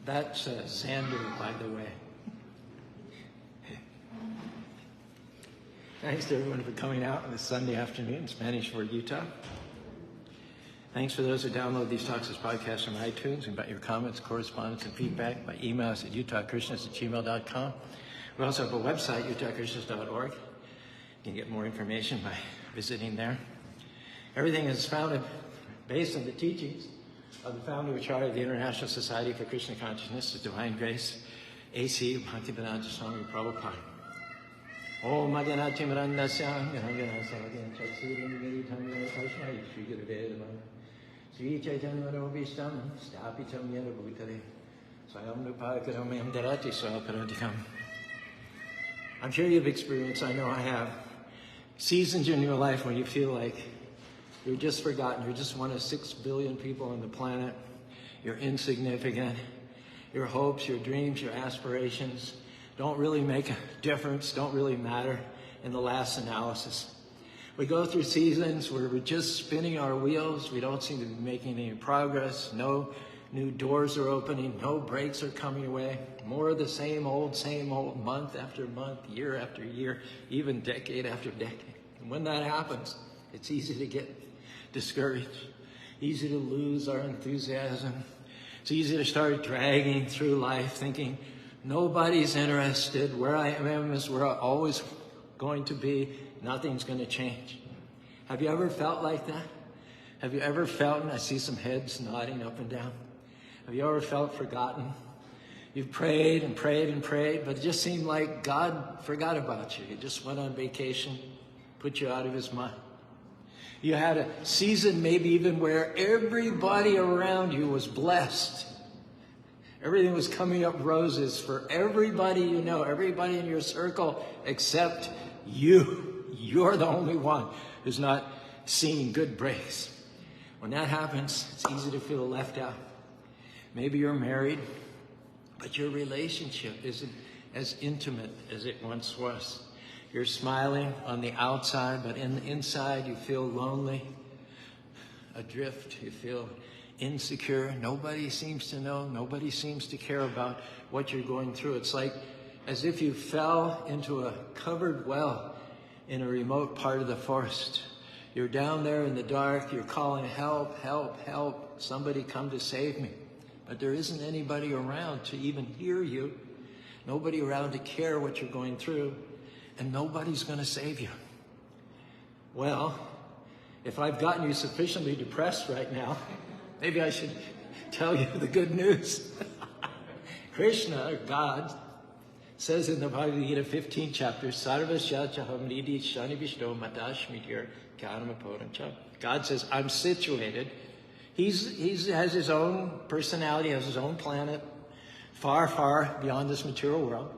That's Xander, by the way. Thanks to everyone for coming out on this Sunday afternoon, Spanish for Utah. Thanks for those who download these talks as podcasts from iTunes. We invite your comments, correspondence, and feedback by email at utahkrishnas@gmail.com. We also have a website, utahkrishnas.org. You can get more information by visiting there. Everything is founded based on the teachings of the founder and charter of the International Society for Krishna Consciousness, the Divine Grace, A.C. Bhaktivedanta Swami Prabhupada. Om Madhyanathi Mirandasyam Ganagana Savagyan Chatsuram Giritam Tasmai Shri Guruveda Sri Chaitanya Manobhishtam Stapitam Yena Bhutale Swayam Nupakaram Yam Darati Swaparadikam. I'm sure you've experienced, I know I have, seasons in your life when you feel like you're just forgotten. You're just one of 6 billion people on the planet. You're insignificant. Your hopes, your dreams, your aspirations don't really make a difference, don't really matter in the last analysis. We go through seasons where we're just spinning our wheels. We don't seem to be making any progress. No new doors are opening. No breaks are coming away. More of the same old, month after month, year after year, even decade after decade. And when that happens, it's easy to get discouraged, easy to lose our enthusiasm. It's easy to start dragging through life thinking nobody's interested. Where I am is where I'm always going to be. Nothing's going to change. Have you ever felt like that? Have you ever felt, and I see some heads nodding up and down. Have you ever felt forgotten? You've prayed and prayed and prayed, but it just seemed like God forgot about you. He just went on vacation, put you out of his mind. You had a season maybe even where everybody around you was blessed. Everything was coming up roses for everybody you know, everybody in your circle except you. You're the only one who's not seeing good breaks. When that happens, it's easy to feel left out. Maybe you're married, but your relationship isn't as intimate as it once was. You're smiling on the outside, but in the inside you feel lonely, adrift, you feel insecure. Nobody seems to know, nobody seems to care about what you're going through. It's like as if you fell into a covered well in a remote part of the forest. You're down there in the dark, you're calling, help, help, help, somebody come to save me. But there isn't anybody around to even hear you, nobody around to care what you're going through, and nobody's going to save you. Well, if I've gotten you sufficiently depressed right now, maybe I should tell you the good news. Krishna, or God, says in the Bhagavad Gita 15th chapter, Sarvasya chaham nidhi shani vishno matashmitir karmaporancha. God says, I'm situated. He has his own personality, has his own planet, far, far beyond this material world.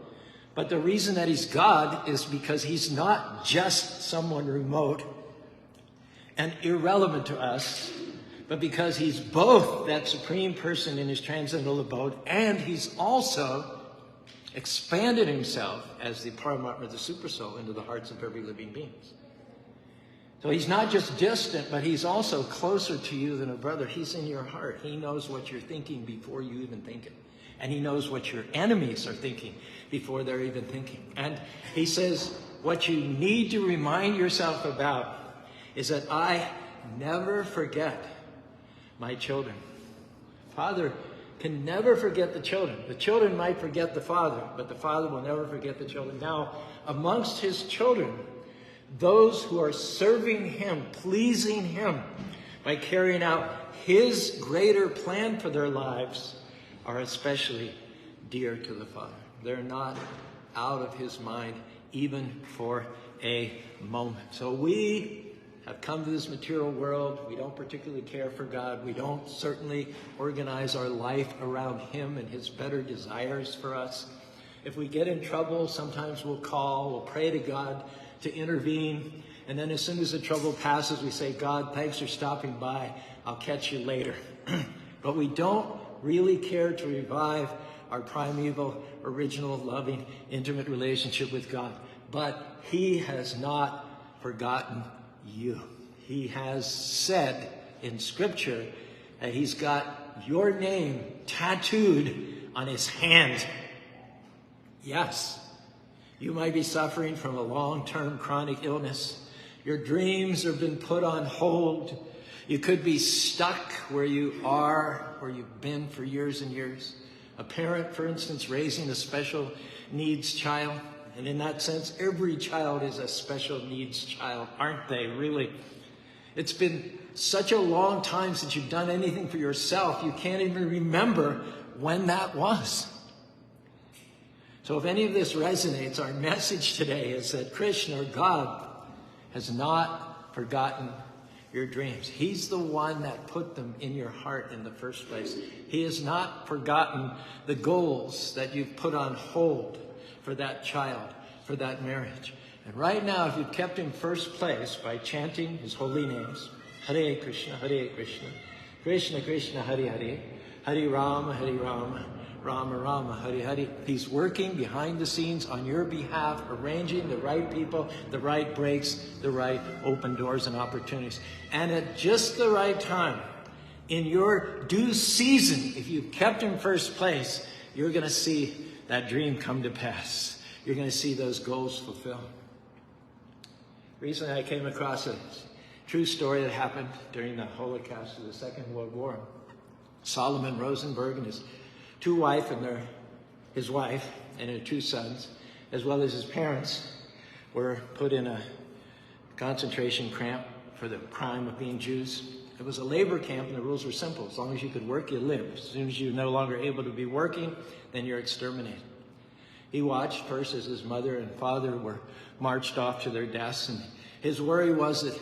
But the reason that he's God is because he's not just someone remote and irrelevant to us, but because he's both that supreme person in his transcendental abode, and he's also expanded himself as the Paramatma, the Supersoul, into the hearts of every living being. So he's not just distant, but he's also closer to you than a brother. He's in your heart. He knows what you're thinking before you even think it. And he knows what your enemies are thinking before they're even thinking. And he says, what you need to remind yourself about is that I never forget my children. Father can never forget the children. The children might forget the father, but the father will never forget the children. Now, amongst his children, those who are serving him, pleasing him by carrying out his greater plan for their lives are especially dear to the Father. They're not out of his mind even for a moment. So we have come to this material world. We don't particularly care for God. We don't certainly organize our life around him and his better desires for us. If we get in trouble, sometimes we'll call, we'll pray to God to intervene. And then as soon as the trouble passes, we say, God, thanks for stopping by. I'll catch you later. But we don't really care to revive our primeval, original, loving, intimate relationship with God. But he has not forgotten you. He has said in Scripture that he's got your name tattooed on his hand. Yes, you might be suffering from a long-term chronic illness. Your dreams have been put on hold. You could be stuck where you are, where you've been for years and years. A parent, for instance, raising a special needs child. And in that sense, every child is a special needs child, aren't they, really? It's been such a long time since you've done anything for yourself, you can't even remember when that was. So if any of this resonates, our message today is that Krishna, or God, has not forgotten your dreams. He's the one that put them in your heart in the first place. He has not forgotten the goals that you've put on hold for that child, for that marriage. And right now, if you've kept him first place by chanting his holy names, Hare Krishna, Krishna Krishna, Hare Hare, Hare Rama, Rama Rama, Hare Hare. He's working behind the scenes on your behalf, arranging the right people, the right breaks, the right open doors and opportunities. And at just the right time, in your due season, if you've kept him first place, you're going to see that dream come to pass. You're going to see those goals fulfilled. Recently, I came across a true story that happened during the Holocaust of the Second World War. Solomon Rosenberg and his his wife and her two sons, as well as his parents, were put in a concentration camp for the crime of being Jews. It was a labor camp, and the rules were simple. As long as you could work, you lived. As soon as you're no longer able to be working, then you're exterminated. He watched first as his mother and father were marched off to their deaths, and his worry was that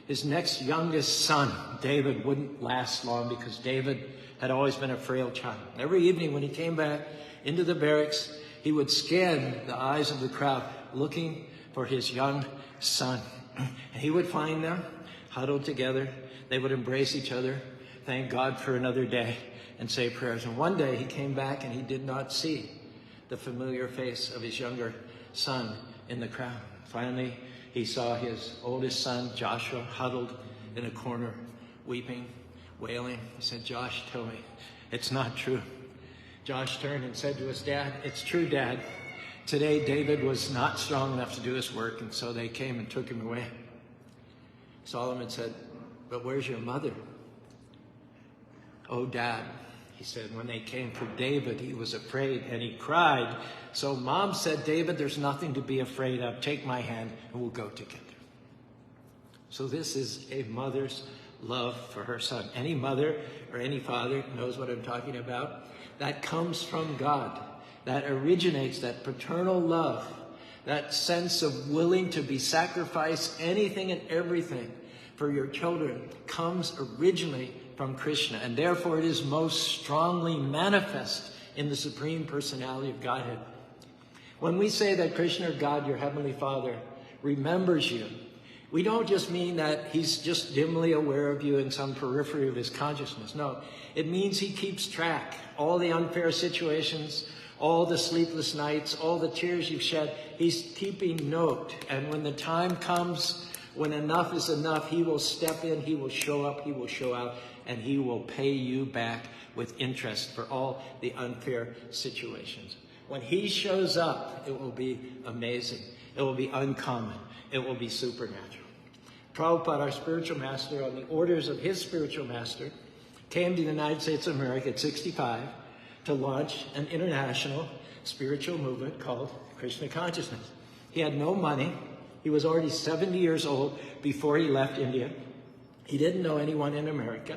his next youngest son, David, wouldn't last long, because David had always been a frail child. Every evening when he came back into the barracks, he would scan the eyes of the crowd looking for his young son. And he would find them huddled together. They would embrace each other, thank God for another day, and say prayers. And one day he came back and he did not see the familiar face of his younger son in the crowd. Finally, he saw his oldest son, Joshua, huddled in a corner, weeping, wailing. He said, "Josh, tell me, it's not true." Josh turned and said to his dad, "It's true, Dad. Today, David was not strong enough to do his work, and so they came and took him away." Solomon said, "But where's your mother?" "Oh, Dad," he said, "when they came for David, he was afraid and he cried. So Mom said, 'David, there's nothing to be afraid of. Take my hand and we'll go together.'" So this is a mother's love for her son. Any mother or any father knows what I'm talking about. That comes from God. That originates, that paternal love, that sense of willing to be sacrificed, anything and everything for your children, comes originally from Krishna. And therefore it is most strongly manifest in the Supreme Personality of Godhead. When we say that Krishna, God, your Heavenly Father, remembers you, we don't just mean that he's just dimly aware of you in some periphery of his consciousness. No, it means he keeps track. All the unfair situations, all the sleepless nights, all the tears you've shed, he's keeping note. And when the time comes, when enough is enough, he will step in, he will show up, he will show out, and he will pay you back with interest for all the unfair situations. When he shows up, it will be amazing. It will be uncommon. It will be supernatural. Prabhupada, our spiritual master, on the orders of his spiritual master, came to the United States of America at 65 to launch an international spiritual movement called Krishna Consciousness. He had no money. He was already 70 years old before he left India. He didn't know anyone in America.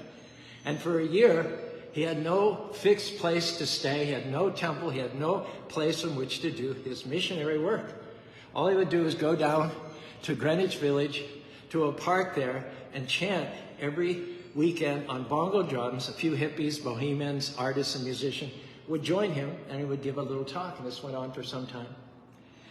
And for a year, he had no fixed place to stay. He had no temple. He had no place in which to do his missionary work. All he would do is go down to Greenwich Village, to a park there, and chant every weekend on bongo drums. A few hippies, bohemians, artists, and musicians would join him, and he would give a little talk, and this went on for some time.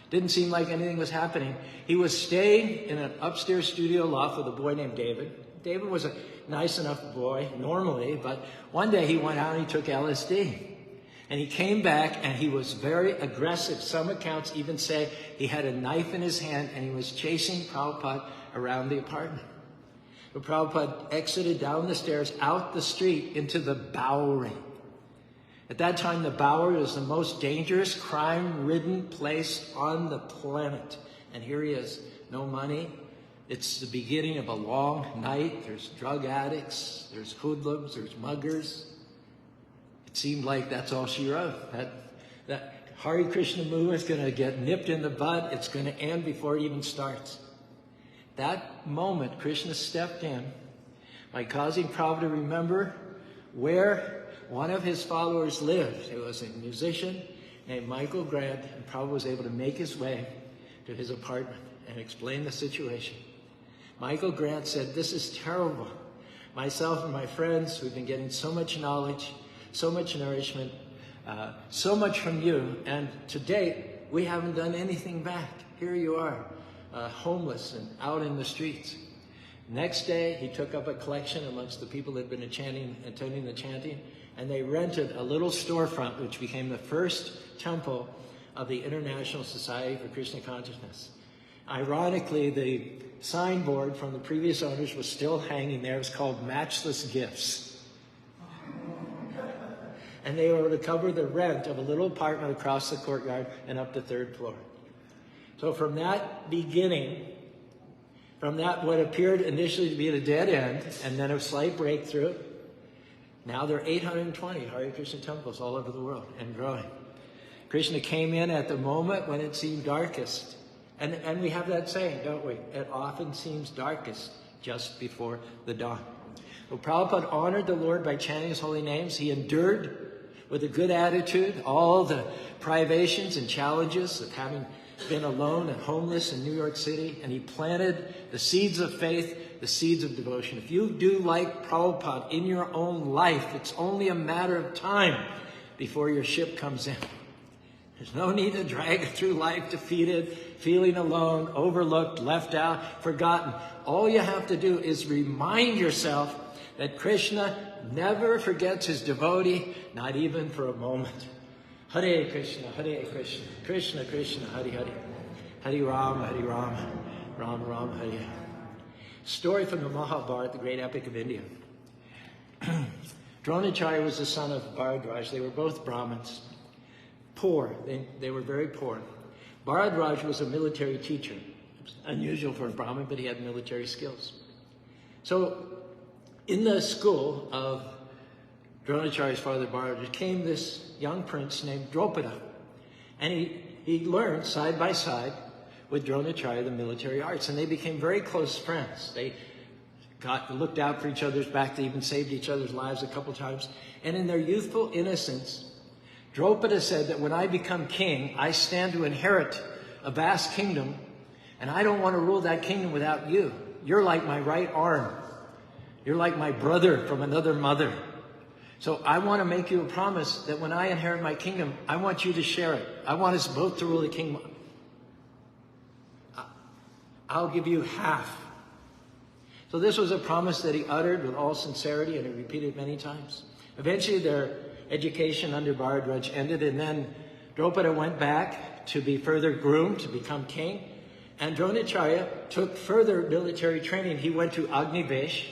Didn't seem like anything was happening. He was staying in an upstairs studio loft with a boy named David. David was a nice enough boy normally, but one day he went out and he took LSD. And he came back and he was very aggressive. Some accounts even say he had a knife in his hand and he was chasing Prabhupada around the apartment. But Prabhupada exited down the stairs, out the street, into the Bowery. At that time, the Bowery was the most dangerous, crime-ridden place on the planet. And here he is, no money. It's the beginning of a long night. There's drug addicts, there's hoodlums, there's muggers. It seemed like that's all she wrote. That Hare Krishna movement is going to get nipped in the bud. It's going to end before it even starts. That moment, Krishna stepped in by causing Prabhupada to remember where one of his followers lived. It was a musician named Michael Grant, and Prabhupada was able to make his way to his apartment and explain the situation. Michael Grant said, "This is terrible. Myself and my friends, we've been getting so much knowledge, so much nourishment, so much from you, and to date, we haven't done anything back. Here you are, homeless and out in the streets." Next day, he took up a collection amongst the people that had been attending the chanting, and they rented a little storefront, which became the first temple of the International Society for Krishna Consciousness. Ironically, the signboard from the previous owners was still hanging there. It was called Matchless Gifts. And they were able to cover the rent of a little apartment across the courtyard and up the third floor. So from that beginning, from that what appeared initially to be at a dead end, and then a slight breakthrough, now there are 820 Hare Krishna temples all over the world and growing. Krishna came in at the moment when it seemed darkest. And we have that saying, don't we? It often seems darkest just before the dawn. Well, Prabhupada honored the Lord by chanting his holy names. He endured with a good attitude all the privations and challenges of having been alone and homeless in New York City. And he planted the seeds of faith, the seeds of devotion. If you do like Prabhupada in your own life, it's only a matter of time before your ship comes in. There's no need to drag it through life defeated, feeling alone, overlooked, left out, forgotten. All you have to do is remind yourself that Krishna never forgets his devotee, not even for a moment. Hare Krishna, Krishna Krishna, Hare Hare, Hare Rama, Rama Rama, Hare Hare. Story from the Mahabharata, the great epic of India. Dronacharya was the son of Bharadwaj. They were both Brahmins. Poor. They were very poor. Bharadwaj was a military teacher. It was unusual for a Brahmin, but he had military skills. So in the school of Dronacharya's father, Bharadwaj, came this young prince named Drupada. And he learned side by side with Dronacharya the military arts. And they became very close friends. They looked out for each other's back. They even saved each other's lives a couple times. And in their youthful innocence, Drupada said that when I become king, I stand to inherit a vast kingdom, and I don't want to rule that kingdom without you. You're like my right arm. You're like my brother from another mother. So I want to make you a promise that when I inherit my kingdom, I want you to share it. I want us both to rule the kingdom. I'll give you half. So this was a promise that he uttered with all sincerity, and he repeated many times. Eventually their education under Bharadwaj ended, and then Drupada went back to be further groomed to become king. And Dronacharya took further military training. He went to Agnivesh,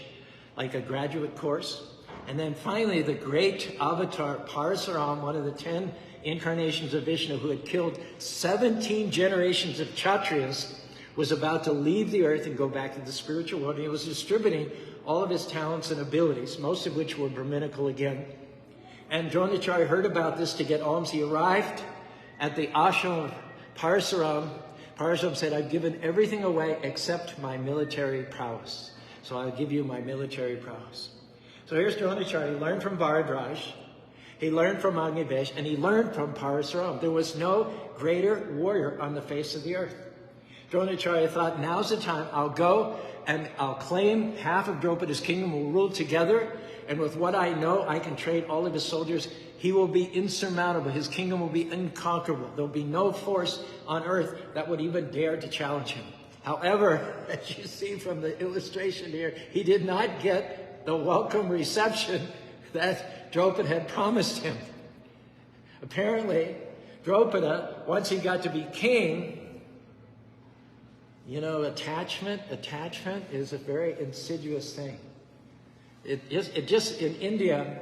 like a graduate course. And then finally, the great avatar Parasaram, one of the 10 incarnations of Vishnu, who had killed 17 generations of Kshatriyas, was about to leave the earth and go back to the spiritual world. And he was distributing all of his talents and abilities, most of which were Brahminical again. And Dronacharya heard about this to get alms. He arrived at the ashram of Parasaram. Parasaram said, I've given everything away except my military prowess. So I'll give you my military prowess. So here's Dronacharya. He learned from Bharadwaj. He learned from Agnivesh, and he learned from Parasaram. There was no greater warrior on the face of the earth. Dronacharya thought, now's the time. I'll go and I'll claim half of Draupada's kingdom. We'll rule together. And with what I know, I can train all of his soldiers. He will be insurmountable. His kingdom will be unconquerable. There'll be no force on earth that would even dare to challenge him. However, as you see from the illustration here, he did not get the welcome reception that Drupada had promised him. Apparently, Drupada, once he got to be king, you know, attachment is a very insidious thing. It just in India,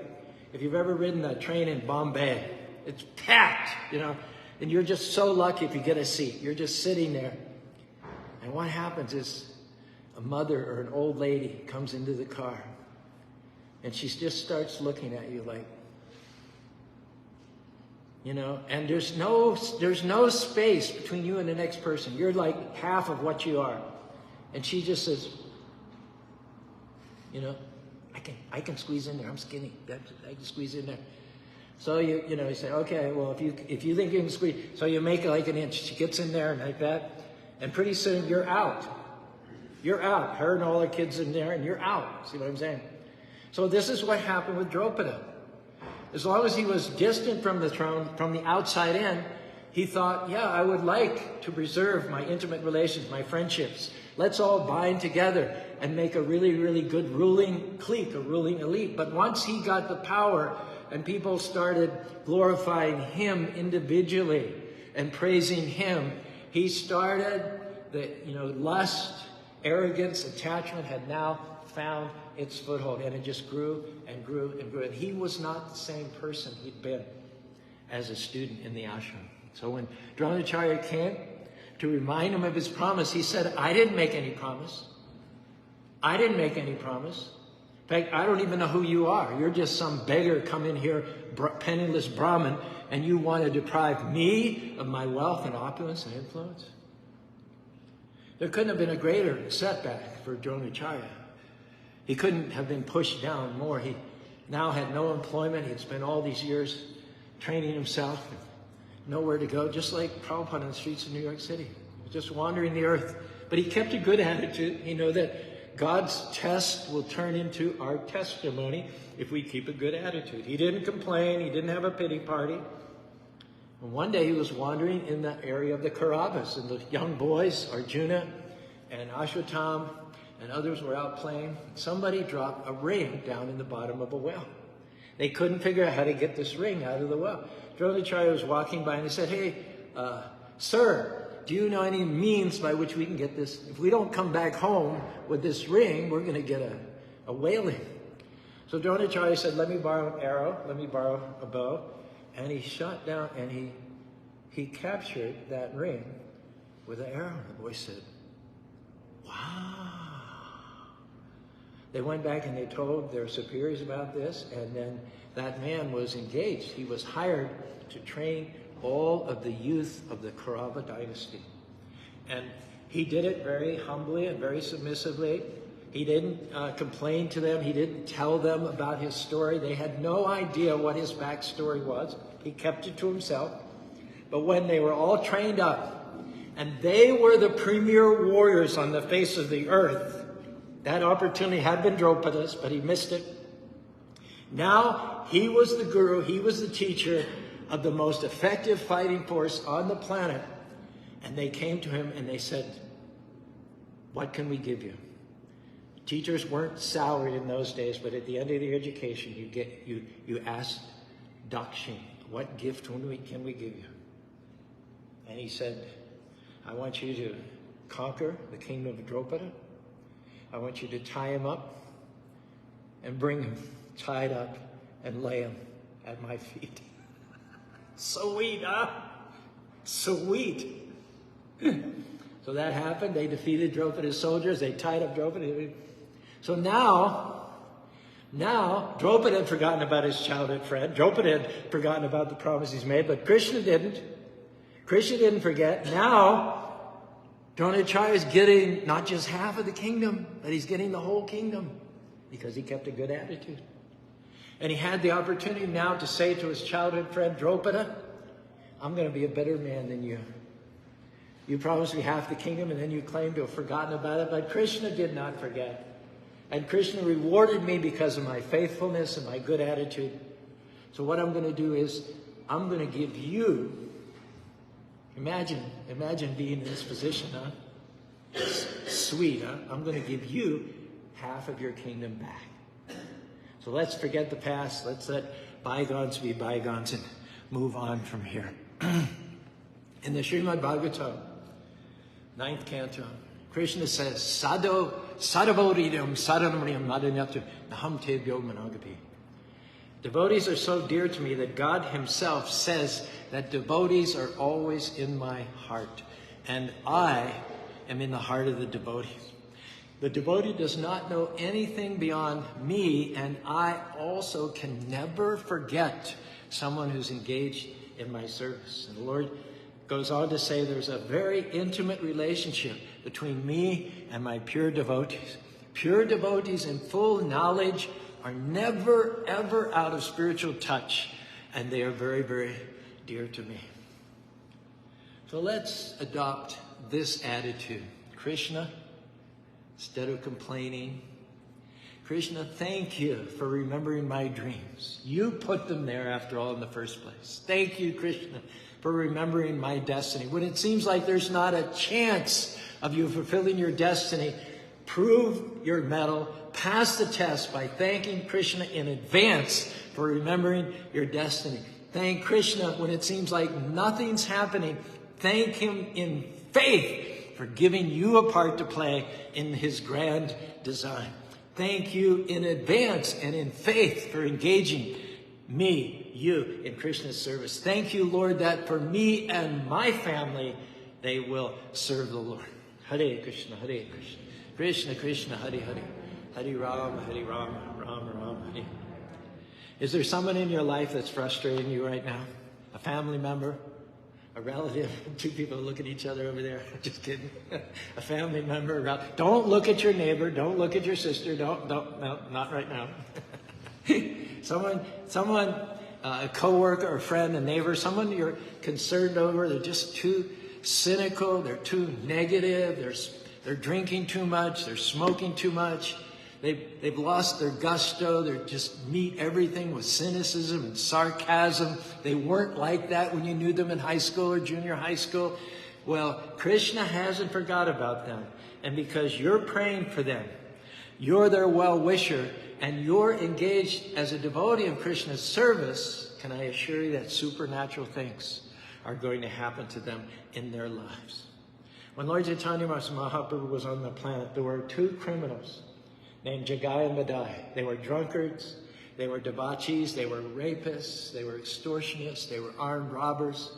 If you've ever ridden a train in Bombay, it's packed, you know, and you're just so lucky if you get a seat. You're just sitting there. And what happens is a mother or an old lady comes into the car and she just starts looking at you like, you know, and there's no space between you and the next person. You're like half of what you are. And she just says, you know, I can squeeze in there. I'm skinny. I can squeeze in there. So you say, okay, well, if you think you can squeeze, so you make it like an inch. She gets in there and like that, and pretty soon you're out. You're out. Her and all the kids in there, and you're out. See what I'm saying? So this is what happened with Drupada. As long as he was distant from the throne, from the outside in, he thought, yeah, I would like to preserve my intimate relations, my friendships. Let's all bind together and make a really, really good ruling clique, a ruling elite. But once he got the power and people started glorifying him individually and praising him, he started the, lust, arrogance, attachment had now found its foothold, and it just grew and grew and grew. And he was not the same person he'd been as a student in the ashram. So when Dronacharya came to remind him of his promise, he said, I didn't make any promise. I didn't make any promise. In fact, I don't even know who you are. You're just some beggar come in here, penniless Brahmin, and you want to deprive me of my wealth and opulence and influence? There couldn't have been a greater setback for Dronacharya. He couldn't have been pushed down more. He now had no employment. He'd spent all these years training himself, nowhere to go, just like Prabhupada on the streets of New York City, just wandering the earth. But he kept a good attitude. He knew that God's test will turn into our testimony if we keep a good attitude. He didn't complain. He didn't have a pity party. And one day he was wandering in the area of the Kauravas, and the young boys, Arjuna and Ashwatthama, and others were out playing. Somebody dropped a ring down in the bottom of a well. They couldn't figure out how to get this ring out of the well. Dronacharya was walking by and he said, hey, sir, do you know any means by which we can get this? If we don't come back home with this ring, we're going to get a whaling. So Dronacharya said, let me borrow an arrow, let me borrow a bow. And he shot down and he captured that ring with an arrow. And the boy said, wow. They went back and they told their superiors about this, and then that man was engaged. He was hired to train all of the youth of the Kaurava dynasty. And he did it very humbly and very submissively. He didn't complain to them. He didn't tell them about his story. They had no idea what his backstory was. He kept it to himself. But when they were all trained up, and they were the premier warriors on the face of the earth, that opportunity had been Draupada's, but he missed it. Now he was the guru, he was the teacher of the most effective fighting force on the planet. And they came to him and they said, what can we give you? Teachers weren't salaried in those days, but at the end of the education, you asked dakshin, what gift can we give you? And he said, I want you to conquer the kingdom of Drupada. I want you to tie him up and bring him tied up and lay him at my feet. Sweet, huh? Sweet. So that happened. They defeated Draupada's soldiers. They tied up Draupada. So now Drupada had forgotten about his childhood friend. Drupada had forgotten about the promise he's made, but Krishna didn't. Krishna didn't forget. Now Dronacharya is getting not just half of the kingdom, but he's getting the whole kingdom because he kept a good attitude. And he had the opportunity now to say to his childhood friend, Drupada, I'm going to be a better man than you. You promised me half the kingdom and then you claim to have forgotten about it, but Krishna did not forget. And Krishna rewarded me because of my faithfulness and my good attitude. So what I'm going to do is I'm going to give you, imagine being in this position, huh? Sweet, huh? I'm going to give you half of your kingdom back. So let's forget the past. Let's let bygones be bygones and move on from here. In the Srimad Bhagavatam, 9th canto, Krishna says, Sadavoridam saranamriyam madanyatu naham tebhyo managapi. Devotees are so dear to me that God himself says that devotees are always in my heart. And I am in the heart of the devotees. The devotee does not know anything beyond me, and I also can never forget someone who's engaged in my service. And the Lord goes on to say there's a very intimate relationship between me and my pure devotees. Pure devotees in full knowledge are never, ever out of spiritual touch, and they are very, very dear to me. So let's adopt this attitude. Krishna, instead of complaining, Krishna, thank you for remembering my dreams. You put them there, after all, in the first place. Thank you, Krishna, for remembering my destiny. When it seems like there's not a chance of you fulfilling your destiny, prove your mettle, pass the test by thanking Krishna in advance for remembering your destiny. Thank Krishna when it seems like nothing's happening. Thank him in faith for giving you a part to play in his grand design. Thank you in advance and in faith for engaging me, you, in Krishna's service. Thank you, Lord, that for me and my family, they will serve the Lord. Hare Krishna, Hare Krishna. Krishna, Krishna, Hare Hare. Hare Rama, Rama Rama, Hare. Is there someone in your life that's frustrating you right now? A family member? A relative? Two people look at each other over there. Just kidding. A family member. Don't look at your neighbor. Don't look at your sister. No, not right now. Someone, a coworker, a friend, a neighbor, someone you're concerned over. They're just too cynical. They're too negative. They're drinking too much. They're smoking too much. They've lost their gusto. They just meet everything with cynicism and sarcasm. They weren't like that when you knew them in high school or junior high school. Well, Krishna hasn't forgot about them. And because you're praying for them, you're their well-wisher, and you're engaged as a devotee of Krishna's service, can I assure you that supernatural things are going to happen to them in their lives. When Lord Chaitanya Mahaprabhu was on the planet, there were two criminals named Jagai and Madai. They were drunkards, they were debauchees, they were rapists, they were extortionists, they were armed robbers.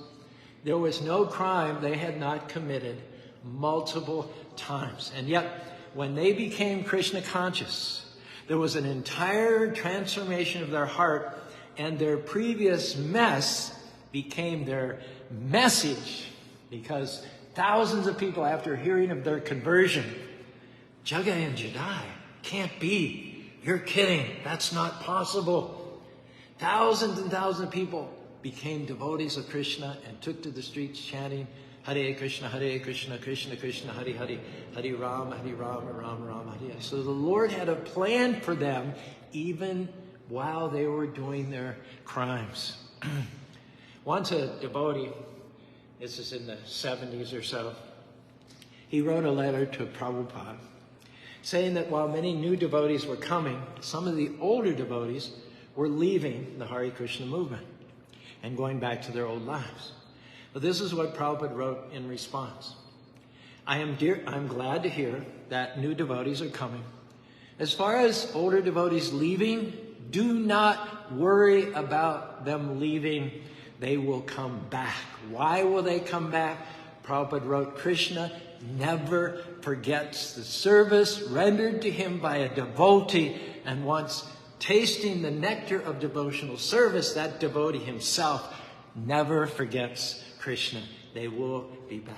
There was no crime they had not committed multiple times. And yet, when they became Krishna conscious, there was an entire transformation of their heart, and their previous mess became their message, because thousands of people, after hearing of their conversion, Jagai and Jadai, can't be. You're kidding. That's not possible. Thousands and thousands of people became devotees of Krishna and took to the streets chanting, Hare Krishna, Krishna Krishna, Hare Hare, Hare Rama, Rama Rama, Hare Hare. So the Lord had a plan for them even while they were doing their crimes. Once a devotee, this is in the 70s or so, he wrote a letter to Prabhupada saying that while many new devotees were coming, some of the older devotees were leaving the Hare Krishna movement and going back to their old lives. But this is what Prabhupada wrote in response. I'm glad to hear that new devotees are coming. As far as older devotees leaving, do not worry about them leaving. They will come back. Why will they come back? Prabhupada wrote, Krishna never forgets the service rendered to him by a devotee, and once tasting the nectar of devotional service, that devotee himself never forgets Krishna. They will be back.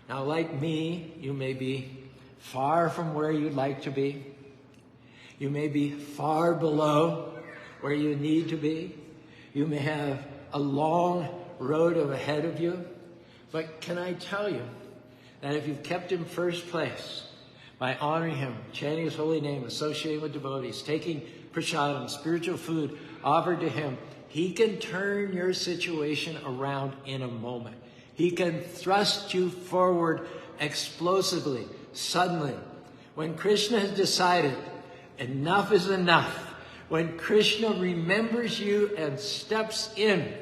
Now, like me, you may be far from where you'd like to be. You may be far below where you need to be. You may have a long road ahead of you. But can I tell you that if you've kept him first place by honoring him, chanting his holy name, associating with devotees, taking prasadam, spiritual food offered to him, he can turn your situation around in a moment. He can thrust you forward explosively, suddenly. When Krishna has decided enough is enough, when Krishna remembers you and steps in,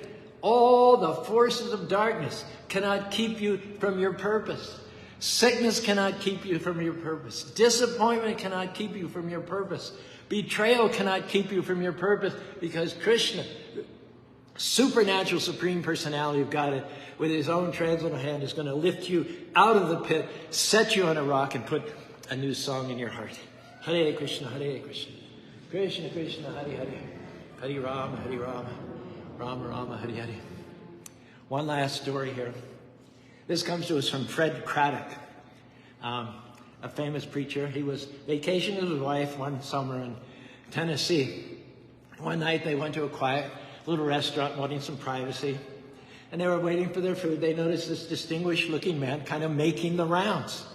all the forces of darkness cannot keep you from your purpose. Sickness cannot keep you from your purpose. Disappointment cannot keep you from your purpose. Betrayal cannot keep you from your purpose, because Krishna, supernatural supreme personality of God, with his own transcendental hand, is going to lift you out of the pit, set you on a rock, and put a new song in your heart. Hare Krishna, Krishna Krishna, Hare Hare, Hare Rama, Rama Rama, Hare Hare. One last story here. This comes to us from Fred Craddock, a famous preacher. He was vacationing with his wife one summer in Tennessee. One night they went to a quiet little restaurant wanting some privacy. And they were waiting for their food. They noticed this distinguished looking man kind of making the rounds,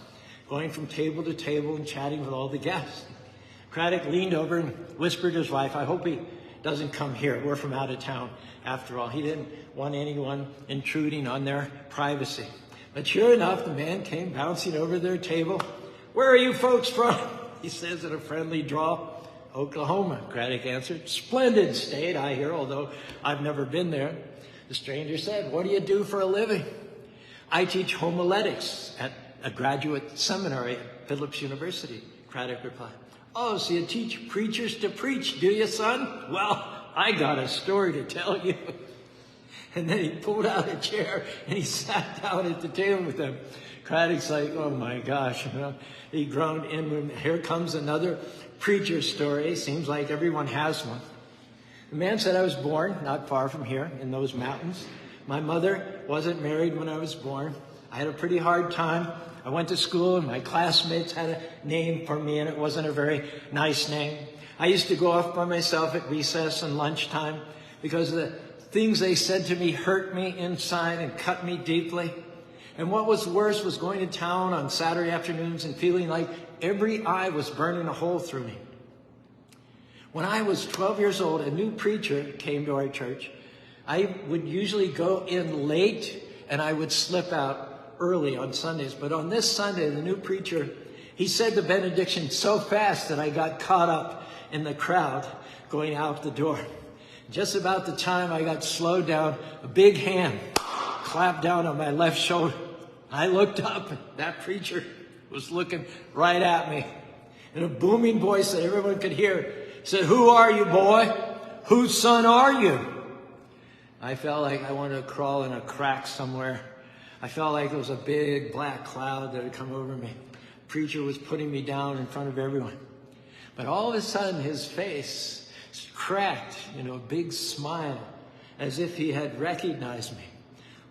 going from table to table and chatting with all the guests. Craddock leaned over and whispered to his wife, I hope he doesn't come here. We're from out of town after all. He didn't want anyone intruding on their privacy. But sure enough, the man came bouncing over their table. Where are you folks from? He says in a friendly drawl. Oklahoma, Craddock answered. Splendid state, I hear, although I've never been there. The stranger said, what do you do for a living? I teach homiletics at a graduate seminary at Phillips University, Craddock replied. Oh, so you teach preachers to preach, do you, son? Well, I got a story to tell you. And then he pulled out a chair and he sat down at the table with them. Craddock's like, oh my gosh, you know. He groaned inward. Here comes another preacher story. Seems like everyone has one. The man said, I was born not far from here in those mountains. My mother wasn't married when I was born. I had a pretty hard time. I went to school and my classmates had a name for me and it wasn't a very nice name. I used to go off by myself at recess and lunchtime because the things they said to me hurt me inside and cut me deeply. And what was worse was going to town on Saturday afternoons and feeling like every eye was burning a hole through me. When I was 12 years old, a new preacher came to our church. I would usually go in late and I would slip out early on Sundays. But on this Sunday, the new preacher, he said the benediction so fast that I got caught up in the crowd going out the door. Just about the time I got slowed down, a big hand clapped down on my left shoulder. I looked up and that preacher was looking right at me. In a booming voice that everyone could hear, he said, who are you, boy? Whose son are you? I felt like I wanted to crawl in a crack somewhere. I felt like there was a big black cloud that had come over me. The preacher was putting me down in front of everyone. But all of a sudden, his face cracked, a big smile, as if he had recognized me.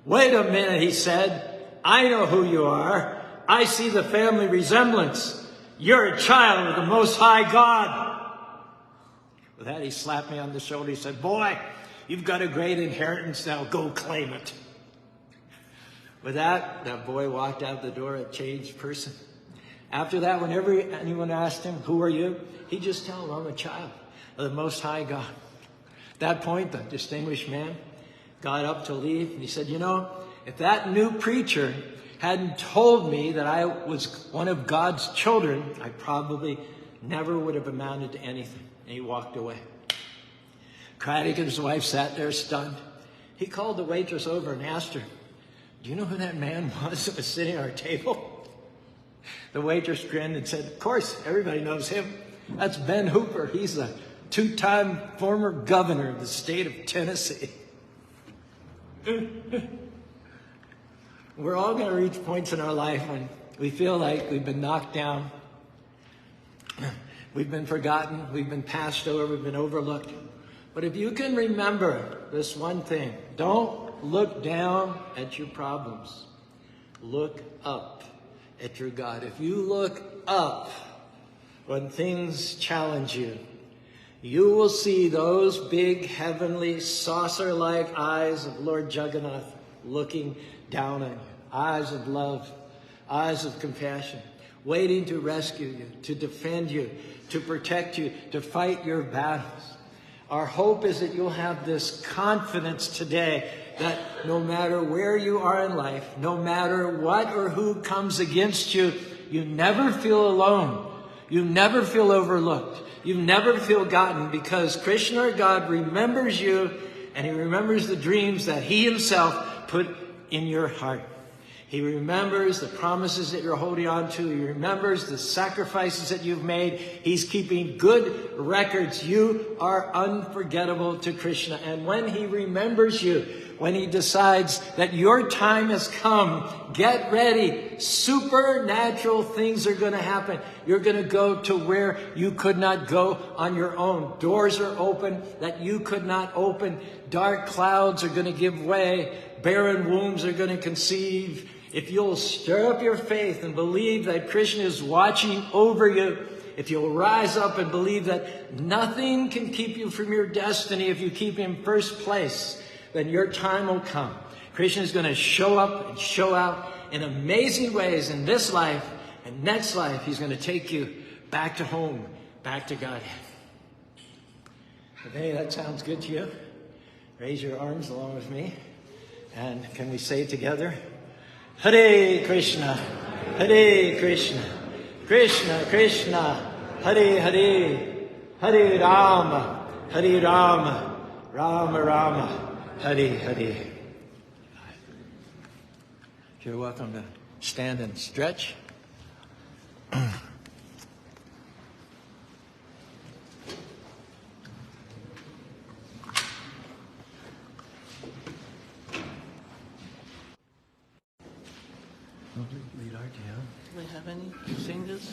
Wait a minute, he said. I know who you are. I see the family resemblance. You're a child of the Most High God. With that, he slapped me on the shoulder. He said, boy, you've got a great inheritance. Now go claim it. With that boy walked out the door a changed person. After that, whenever anyone asked him, who are you? He'd just tell them, I'm a child of the Most High God. At that point, the distinguished man got up to leave. And he said, if that new preacher hadn't told me that I was one of God's children, I probably never would have amounted to anything. And he walked away. Craddock and his wife sat there stunned. He called the waitress over and asked her, do you know who that man was that was sitting at our table? The waitress grinned and said, of course, everybody knows him. That's Ben Hooper. He's a 2-time former governor of the state of Tennessee. We're all going to reach points in our life when we feel like we've been knocked down, we've been forgotten, we've been passed over, we've been overlooked. But if you can remember this one thing, don't look down at your problems. Look up at your God. If you look up when things challenge you, you will see those big heavenly saucer-like eyes of Lord Jagannath looking down on you. Eyes of love, eyes of compassion, waiting to rescue you, to defend you, to protect you, to fight your battles. Our hope is that you'll have this confidence today that no matter where you are in life, no matter what or who comes against you, you never feel alone. You never feel overlooked. You never feel forgotten, because Krishna, or God, remembers you, and he remembers the dreams that he himself put in your heart. He remembers the promises that you're holding on to. He remembers the sacrifices that you've made. He's keeping good records. You are unforgettable to Krishna. And when he remembers you, when he decides that your time has come, get ready. Supernatural things are going to happen. You're going to go to where you could not go on your own. Doors are open that you could not open. Dark clouds are going to give way. Barren wombs are going to conceive. If you'll stir up your faith and believe that Krishna is watching over you, if you'll rise up and believe that nothing can keep you from your destiny if you keep him first place, then your time will come. Krishna is going to show up and show out in amazing ways in this life and next life. He's going to take you back to home, back to Godhead. If any of that sounds good to you, raise your arms along with me. And can we say it together? Hare Krishna, Hare Krishna, Krishna Krishna, Hare Hare, Hare Rama, Hare Rama, Rama Rama, Hare Hare. You're welcome to stand and stretch. Lead our jam. Do we have any singers?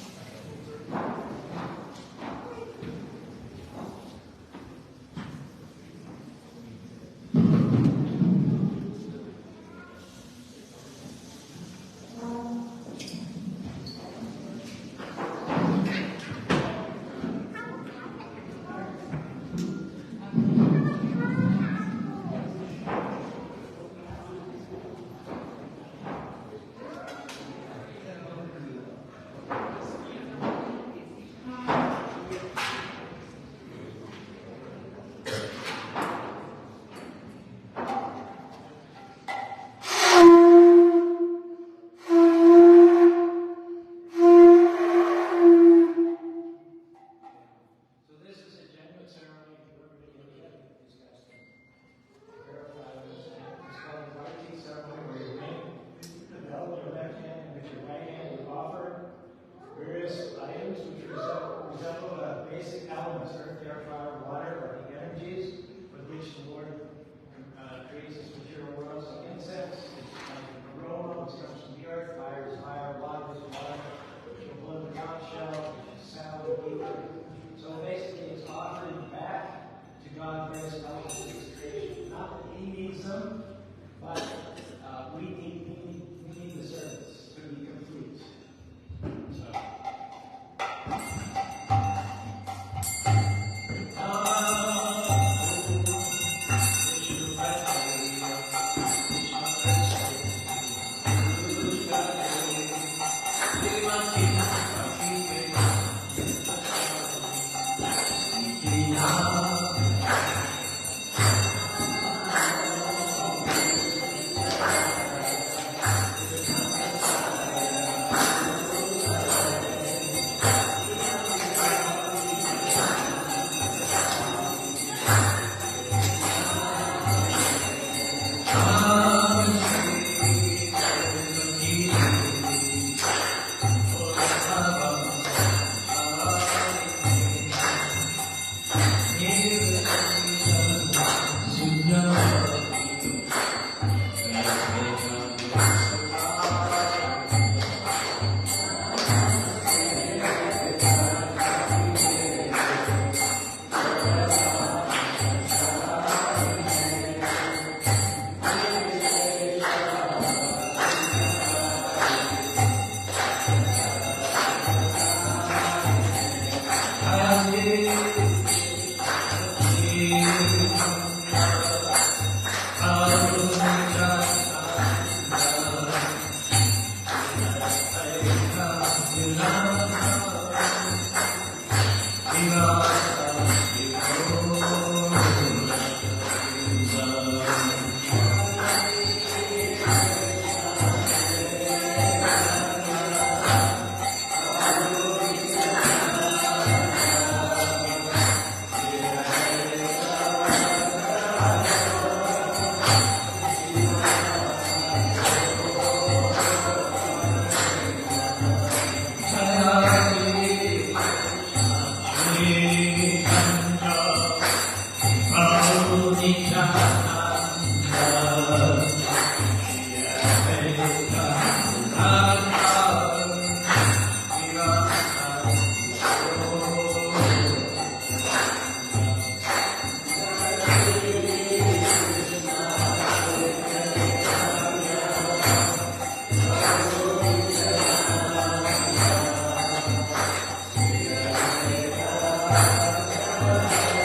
Krishna.